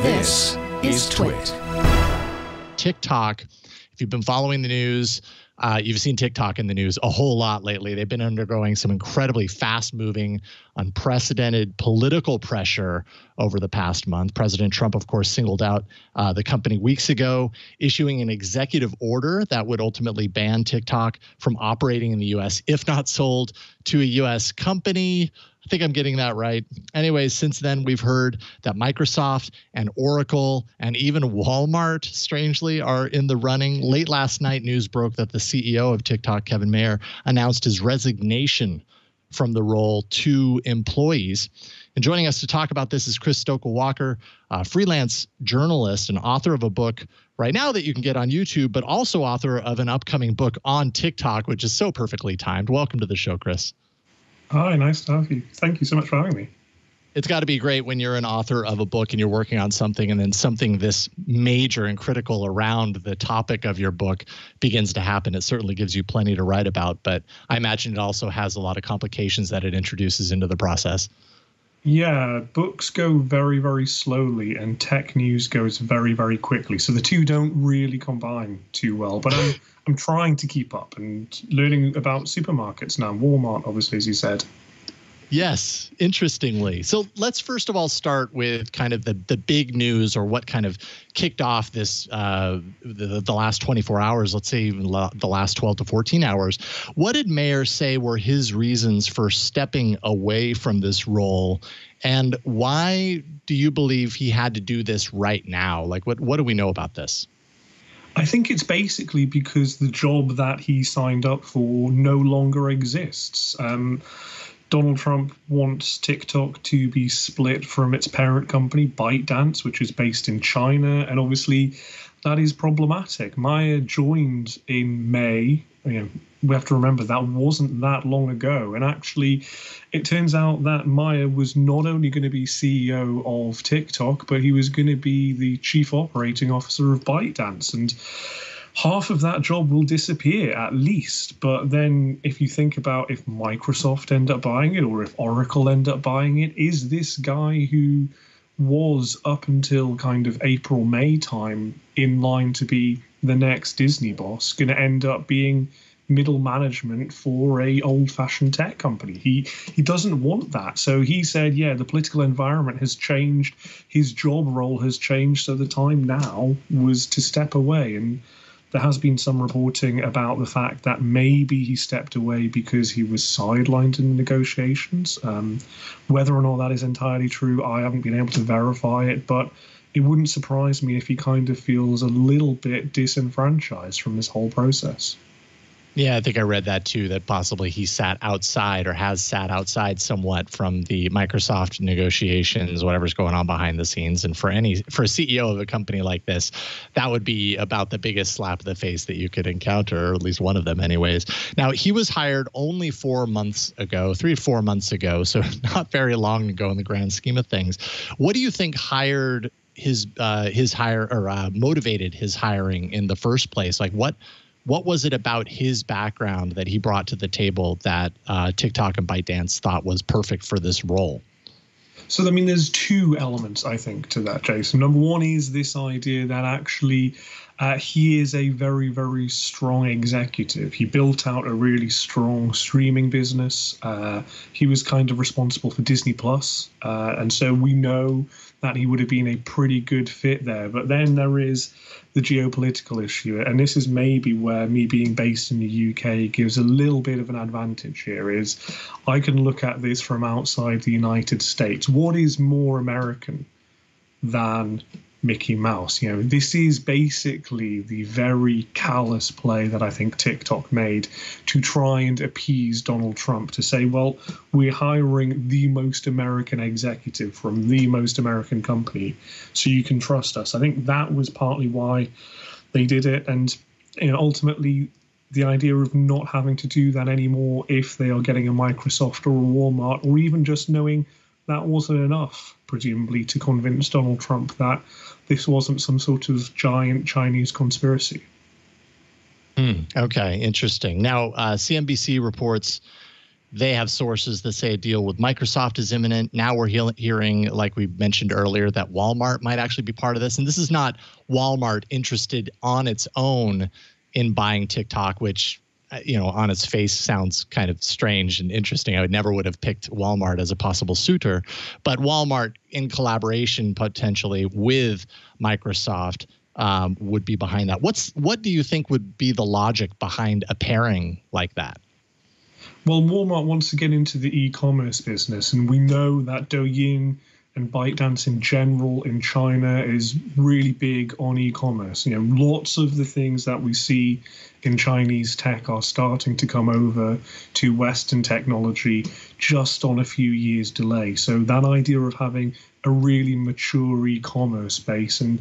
This is TWiT. TikTok, if you've been following the news, you've seen TikTok in the news a whole lot lately. They've been undergoing some incredibly fast-moving, unprecedented political pressure over the past month. President Trump, of course, singled out the company weeks ago, issuing an executive order that would ultimately ban TikTok from operating in the U.S., if not sold to a U.S. company. I think I'm getting that right. Anyways, since then, we've heard that Microsoft and Oracle and even Walmart, strangely, are in the running. Late last night, news broke that the CEO of TikTok, Kevin Mayer, announced his resignation from the role to employees. And joining us to talk about this is Chris Stokel-Walker, a freelance journalist and author of a book right now that you can get on YouTube, but also author of an upcoming book on TikTok, which is so perfectly timed. Welcome to the show, Chris. Hi, nice to have you. Thank you so much for having me. It's got to be great when you're an author of a book and you're working on something and then something this major and critical around the topic of your book begins to happen. It certainly gives you plenty to write about, but I imagine it also has a lot of complications that it introduces into the process. Yeah, books go very, very slowly and tech news goes very, very quickly. So the two don't really combine too well, but I'm trying to keep up and learning about supermarkets now, Walmart, obviously, as you said. Yes, interestingly. So let's first of all start with kind of the big news, or what kind of kicked off this the last 24 hours, let's say even the last 12 to 14 hours. What did Mayer say were his reasons for stepping away from this role? And why do you believe he had to do this right now? Like, what do we know about this? I think it's basically because the job that he signed up for no longer exists. Donald Trump wants TikTok to be split from its parent company, ByteDance, which is based in China. And obviously, that is problematic. Mayer joined in May. We have to remember that wasn't that long ago. And actually, it turns out that Mayer was not only going to be CEO of TikTok, but he was going to be the chief operating officer of ByteDance. And half of that job will disappear at least. But then if you think about if Microsoft end up buying it or if Oracle end up buying it, is this guy who was up until kind of April, May time in line to be the next Disney boss going to end up being middle management for a old-fashioned tech company? He doesn't want that. So he said, yeah, the political environment has changed. His job role has changed. So the time now was to step away. And there has been some reporting about the fact that maybe he stepped away because he was sidelined in the negotiations. Whether or not that is entirely true, I haven't been able to verify it, but it wouldn't surprise me if he kind of feels a little bit disenfranchised from this whole process. Yeah, I think I read that too, that possibly he sat outside or has sat outside somewhat from the Microsoft negotiations, whatever's going on behind the scenes. And for a CEO of a company like this, that would be about the biggest slap in the face that you could encounter, or at least one of them anyways. Now, he was hired only 4 months ago, 3 to 4 months ago, so not very long ago in the grand scheme of things. What do you think motivated his hiring in the first place? Like, what was it about his background that he brought to the table that TikTok and ByteDance thought was perfect for this role? So, I mean, there's two elements, I think, to that, Jason. Number one is this idea that actually he is a very, very strong executive. He built out a really strong streaming business. He was kind of responsible for Disney Plus. And so we know that he would have been a pretty good fit there. But then there is the geopolitical issue. And this is maybe where me being based in the UK gives a little bit of an advantage here, is I can look at this from outside the United States. What is more American than Mickey Mouse? This is basically the very callous play that I think TikTok made to try and appease Donald Trump, to say, well, we're hiring the most American executive from the most American company, so you can trust us. I think that was partly why they did it. And ultimately, the idea of not having to do that anymore if they are getting a Microsoft or a Walmart, or even just knowing that wasn't enough, presumably, to convince Donald Trump that this wasn't some sort of giant Chinese conspiracy. Okay, interesting. Now, CNBC reports They have sources that say a deal with Microsoft is imminent. Now we're hearing, like we mentioned earlier, that Walmart might actually be part of this. And this is not Walmart interested on its own in buying TikTok, which, on its face sounds kind of strange and interesting. I never would have picked Walmart as a possible suitor, but Walmart in collaboration potentially with Microsoft would be behind that. What do you think would be the logic behind a pairing like that? Well, Walmart wants to get into the e-commerce business, and we know that Douyin and ByteDance in general in China is really big on e-commerce. Lots of the things that we see in Chinese tech are starting to come over to Western technology just on a few years delay. So that idea of having a really mature e-commerce space and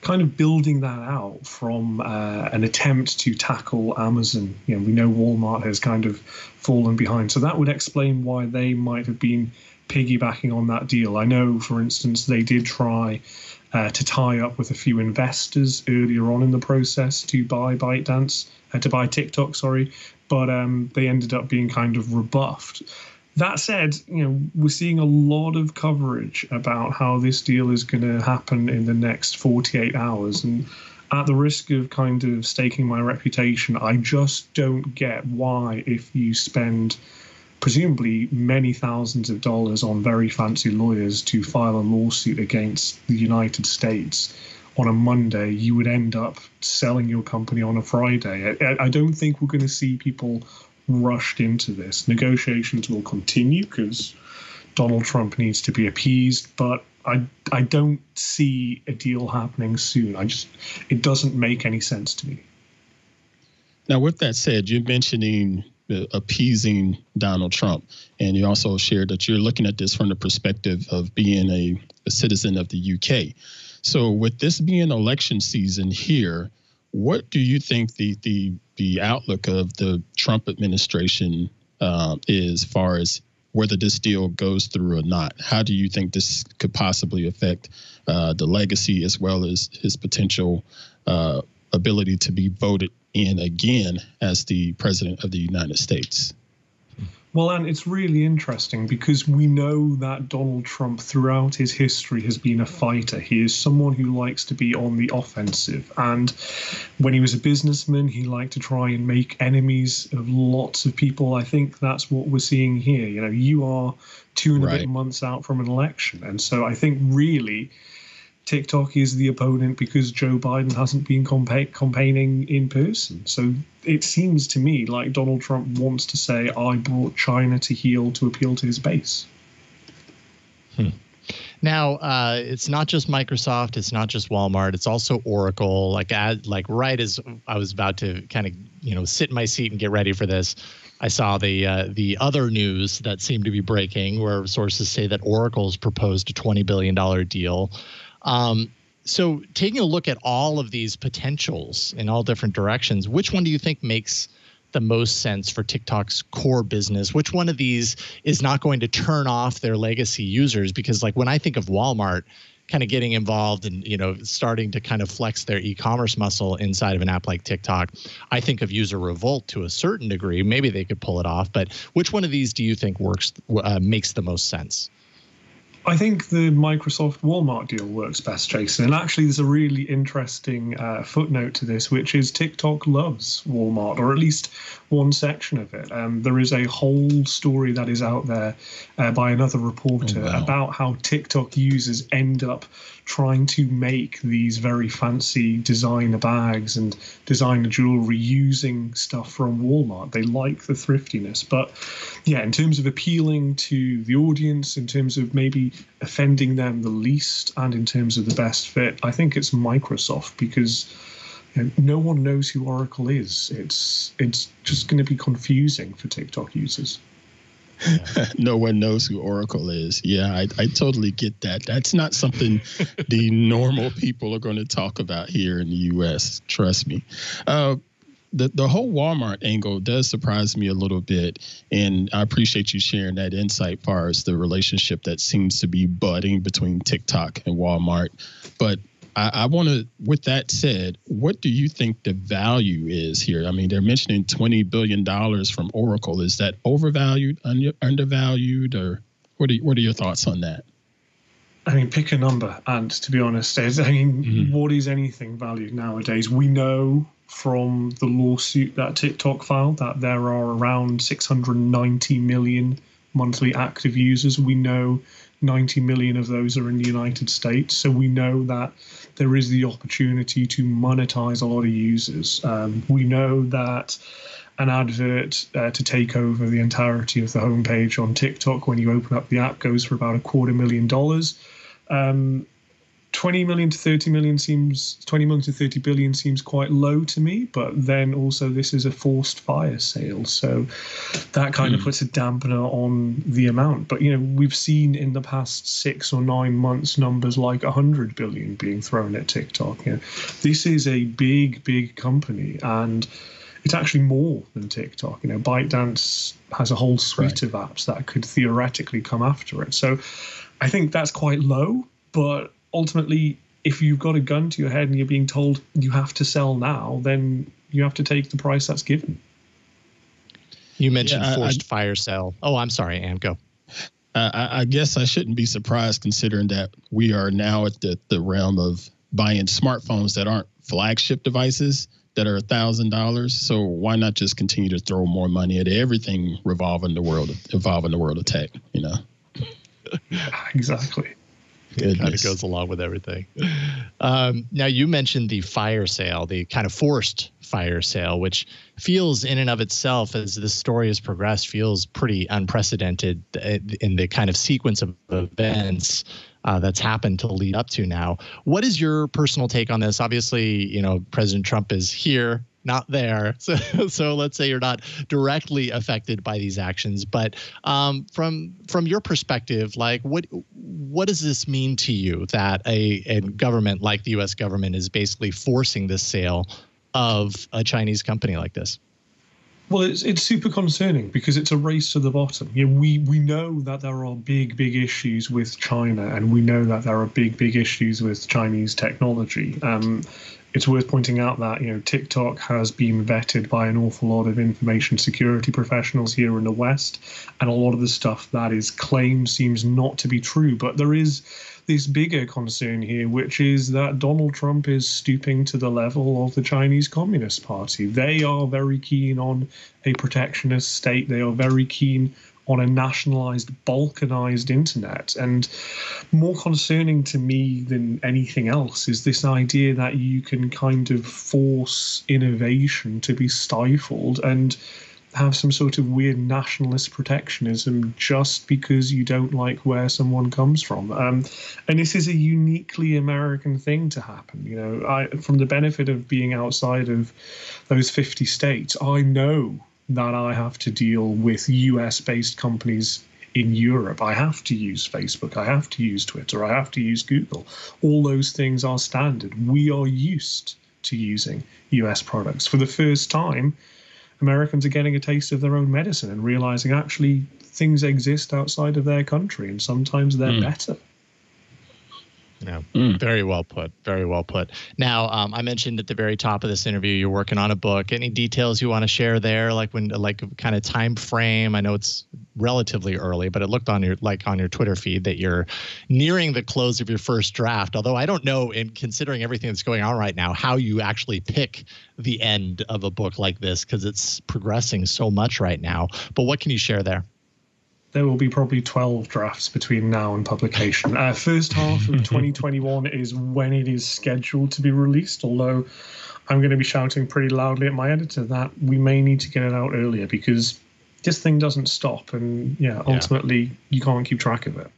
kind of building that out from an attempt to tackle Amazon. We know Walmart has kind of fallen behind. So that would explain why they might have been piggybacking on that deal. I know, for instance, they did try to tie up with a few investors earlier on in the process to buy TikTok, but they ended up being kind of rebuffed. That said, we're seeing a lot of coverage about how this deal is going to happen in the next 48 hours. And at the risk of kind of staking my reputation, I just don't get why, if you spend presumably many thousands of dollars on very fancy lawyers to file a lawsuit against the United States on a Monday, you would end up selling your company on a Friday. I don't think we're going to see people rushed into this. Negotiations will continue because Donald Trump needs to be appeased, but I don't see a deal happening soon. It doesn't make any sense to me. Now, with that said, you're mentioning appeasing Donald Trump, and you also shared that you're looking at this from the perspective of being a citizen of the UK. So with this being election season here, what do you think the outlook of the Trump administration is, as far as whether this deal goes through or not? How do you think this could possibly affect the legacy as well as his potential ability to be voted in again as the president of the United States? Well, and it's really interesting because we know that Donald Trump throughout his history has been a fighter. He is someone who likes to be on the offensive. And when he was a businessman, he liked to try and make enemies of lots of people. I think that's what we're seeing here. You are 2 and a bit months out from an election. And so I think really TikTok is the opponent because Joe Biden hasn't been campaigning in person. So it seems to me like Donald Trump wants to say, I brought China to heel to appeal to his base. Now, it's not just Microsoft. It's not just Walmart. It's also Oracle. Like right as I was about to kind of, sit in my seat and get ready for this, I saw the other news that seemed to be breaking, where sources say that Oracle's proposed a $20 billion deal. So taking a look at all of these potentials in all different directions, which one do you think makes the most sense for TikTok's core business? Which one of these is not going to turn off their legacy users? Because like when I think of Walmart kind of getting involved and, starting to kind of flex their e-commerce muscle inside of an app like TikTok, I think of user revolt to a certain degree. Maybe they could pull it off, but which one of these do you think makes the most sense? I think the Microsoft-Walmart deal works best, Jason. And actually, there's a really interesting footnote to this, which is TikTok loves Walmart, or at least one section of it. There is a whole story that is out there by another reporter about how TikTok users end up trying to make these very fancy designer bags and designer jewelry using stuff from Walmart. They like the thriftiness. But yeah, in terms of appealing to the audience, in terms of maybe offending them the least, and in terms of the best fit, I think it's Microsoft, because no one knows who Oracle is. It's just going to be confusing for TikTok users. No one knows who Oracle is. Yeah, I totally get that. That's not something the normal people are going to talk about here in the U.S. Trust me. The whole Walmart angle does surprise me a little bit, and I appreciate you sharing that insight as far as the relationship that seems to be budding between TikTok and Walmart. But I want to, with that said, what do you think the value is here? I mean, they're mentioning $20 billion from Oracle. Is that overvalued, undervalued, or what are your thoughts on that? I mean, pick a number. And to be honest, what is anything valued nowadays? We know from the lawsuit that TikTok filed that there are around 690 million monthly active users. We know 90 million of those are in the United States. So we know that there is the opportunity to monetize a lot of users. We know that an advert to take over the entirety of the homepage on TikTok when you open up the app goes for about $250,000. 20 million to 30 million seems 20 million to 30 billion seems quite low to me, but then also this is a forced fire sale, so that kind of puts a dampener on the amount. But we've seen in the past 6 or 9 months numbers like 100 billion being thrown at TikTok. This is a big company, and it's actually more than TikTok. ByteDance has a whole suite of apps that could theoretically come after it. So I think that's quite low, but ultimately, if you've got a gun to your head and you're being told you have to sell now, then you have to take the price that's given. You mentioned forced fire sale. Oh, I'm sorry, Ann, go. I guess I shouldn't be surprised considering that we are now at the realm of buying smartphones that aren't flagship devices that are $1,000. So why not just continue to throw more money at everything evolving the world of tech, Exactly. It kind of goes along with everything. Now, you mentioned the fire sale, the kind of forced fire sale, which feels in and of itself, as this story has progressed, feels pretty unprecedented in the kind of sequence of events that's happened to lead up to now. What is your personal take on this? Obviously, President Trump is here, not there. So let's say you're not directly affected by these actions, but from your perspective, like what does this mean to you that a government like the U.S. government is basically forcing this sale of a Chinese company like this? Well, it's super concerning because it's a race to the bottom. We know that there are big issues with China, and we know that there are big issues with Chinese technology. It's worth pointing out that TikTok has been vetted by an awful lot of information security professionals here in the West, and a lot of the stuff that is claimed seems not to be true. But there is this bigger concern here, which is that Donald Trump is stooping to the level of the Chinese Communist Party. They are very keen on a protectionist state. They are very keen on a nationalized, balkanized internet. And more concerning to me than anything else is this idea that you can kind of force innovation to be stifled and have some sort of weird nationalist protectionism just because you don't like where someone comes from. And this is a uniquely American thing to happen. From the benefit of being outside of those 50 states, I know that I have to deal with US-based companies in Europe. I have to use Facebook. I have to use Twitter. I have to use Google. All those things are standard. We are used to using US products. For the first time, Americans are getting a taste of their own medicine and realizing actually things exist outside of their country, and sometimes they're better. Yeah, very well put. Very well put. Now, I mentioned at the very top of this interview, you're working on a book. Any details you want to share there, like kind of time frame? I know it's relatively early, but it looked on your Twitter feed that you're nearing the close of your first draft. Although I don't know, in considering everything that's going on right now, how you actually pick the end of a book like this, because it's progressing so much right now. But what can you share there? There will be probably 12 drafts between now and publication. First half of 2021 is when it is scheduled to be released, although I'm going to be shouting pretty loudly at my editor that we may need to get it out earlier because this thing doesn't stop, and ultimately you can't keep track of it.